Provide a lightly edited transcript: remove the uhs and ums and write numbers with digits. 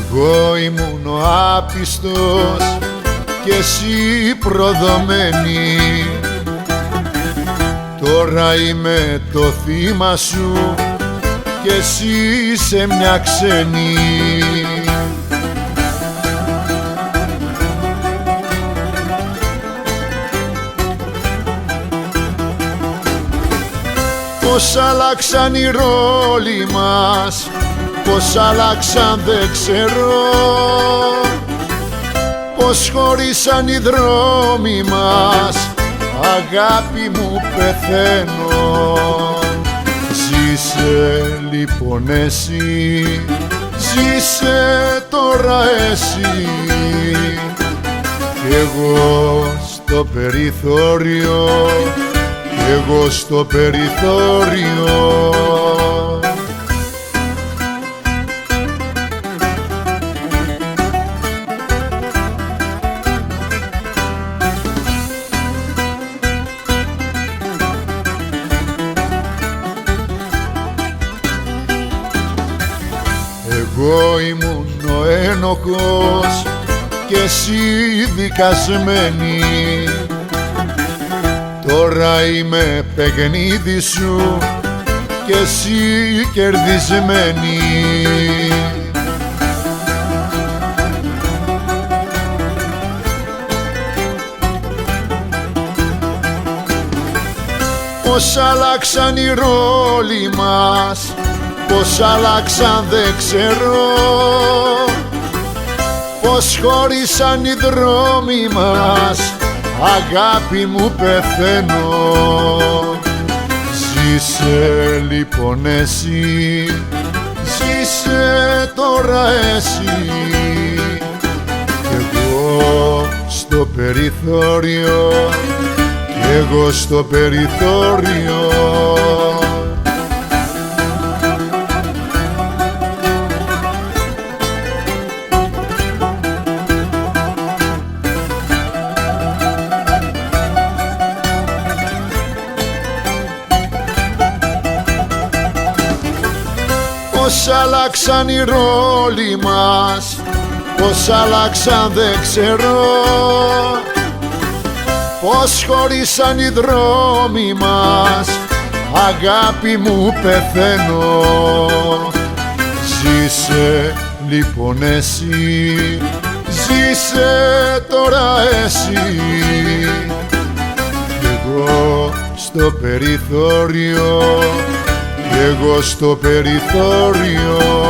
Εγώ ήμουν ο άπιστος και εσύ προδομένη. Τώρα είμαι το θύμα σου και εσύ είσαι μια ξένη. Πώς άλλαξαν οι ρόλοι μας, πώς άλλαξαν δεν ξέρω, πώς χωρίσαν οι δρόμοι μας, αγάπη μου πεθαίνω. Ζήσε λοιπόν εσύ, ζήσε τώρα εσύ, κι εγώ στο περιθώριο, κι εγώ στο περιθώριο. Εγώ ήμουν ο ένοχος και εσύ δικασμένη. Τώρα είμαι παιχνίδι σου και εσύ κερδισμένη. Πώς άλλαξαν οι ρόλοι μας, πώς άλλαξαν δεν ξέρω, πώς χώρισαν οι δρόμοι μας, αγάπη μου πεθαίνω. Ζήσε λοιπόν εσύ, ζήσε τώρα εσύ, κι εγώ στο περιθώριο, κι εγώ στο περιθώριο. Πώς άλλαξαν οι ρόλοι μας, πώς άλλαξαν δεν ξέρω, πώς χωρίσαν οι δρόμοι μας, αγάπη μου πεθαίνω. Ζήσε λοιπόν εσύ, ζήσε τώρα εσύ, κι εγώ στο περιθώριο, κι εγώ στο περιθώριο.